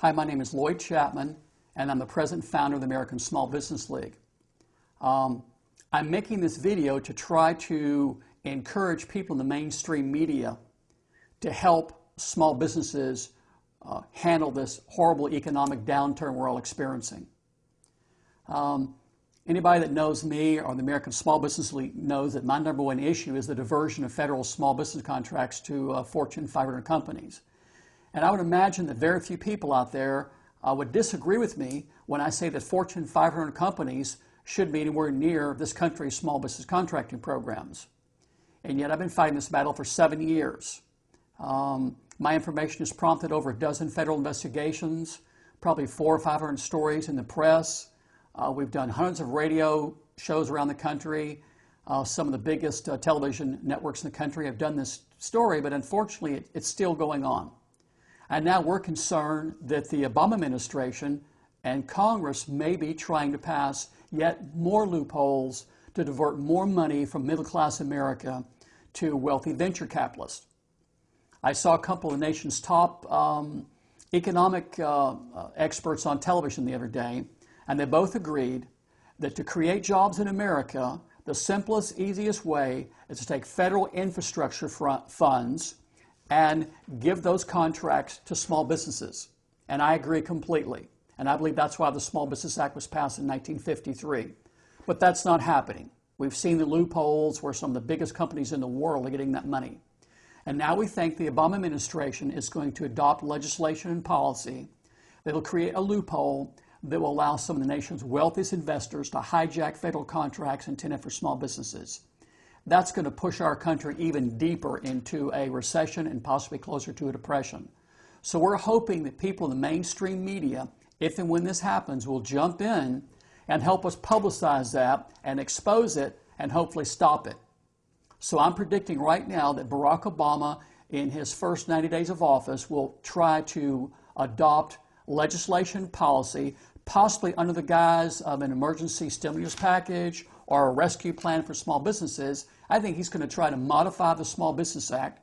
Hi, my name is Lloyd Chapman, and I'm the president and founder of the American Small Business League. I'm making this video to try to encourage people in the mainstream media to help small businesses handle this horrible economic downturn we're all experiencing. Anybody that knows me or the American Small Business League knows that my number one issue is the diversion of federal small business contracts to Fortune 500 companies. And I would imagine that very few people out there would disagree with me when I say that Fortune 500 companies should be anywhere near this country's small business contracting programs. And yet I've been fighting this battle for 7 years. My information has prompted over a dozen federal investigations, probably 400 or 500 stories in the press. We've done hundreds of radio shows around the country. Some of the biggest television networks in the country have done this story, but unfortunately it's still going on. And now we're concerned that the Obama administration and Congress may be trying to pass yet more loopholes to divert more money from middle-class America to wealthy venture capitalists. I saw a couple of the nation's top economic experts on television the other day, and they both agreed that to create jobs in America, the simplest, easiest way is to take federal infrastructure funds and give those contracts to small businesses. And I agree completely. And I believe that's why the Small Business Act was passed in 1953. But that's not happening. We've seen the loopholes where some of the biggest companies in the world are getting that money. And now we think the Obama administration is going to adopt legislation and policy that will create a loophole that will allow some of the nation's wealthiest investors to hijack federal contracts intended for small businesses. That's going to push our country even deeper into a recession and possibly closer to a depression. So we're hoping that people in the mainstream media, if and when this happens, will jump in and help us publicize that and expose it and hopefully stop it. So I'm predicting right now that Barack Obama, in his first 90 days of office, will try to adopt legislation policy, possibly under the guise of an emergency stimulus package or a rescue plan for small businesses. I think he's going to try to modify the Small Business Act,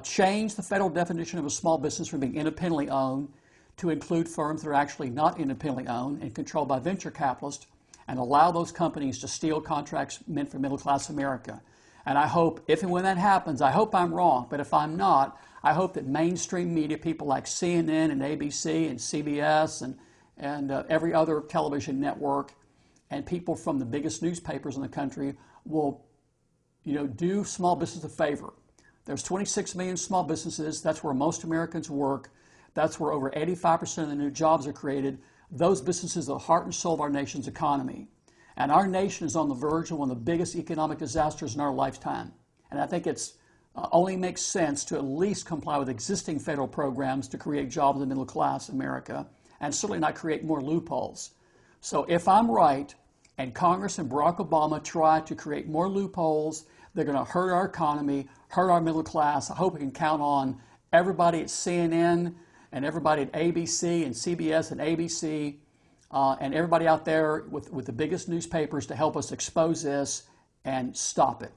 change the federal definition of a small business from being independently owned to include firms that are actually not independently owned and controlled by venture capitalists, and allow those companies to steal contracts meant for middle-class America. And I hope, if and when that happens, I hope I'm wrong, but if I'm not, I hope that mainstream media, people like CNN and ABC and CBS and every other television network, and people from the biggest newspapers in the country will, do small business a favor. There's 26 million small businesses. That's where most Americans work. That's where over 85% of the new jobs are created. Those businesses are the heart and soul of our nation's economy. And our nation is on the verge of one of the biggest economic disasters in our lifetime. And I think it's only makes sense to at least comply with existing federal programs to create jobs in the middle class America, and certainly not create more loopholes. So if I'm right, and Congress and Barack Obama try to create more loopholes, they're going to hurt our economy, hurt our middle class. I hope we can count on everybody at CNN and everybody at ABC and CBS and ABC and everybody out there with the biggest newspapers to help us expose this and stop it.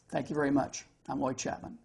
Thank you very much. I'm Lloyd Chapman.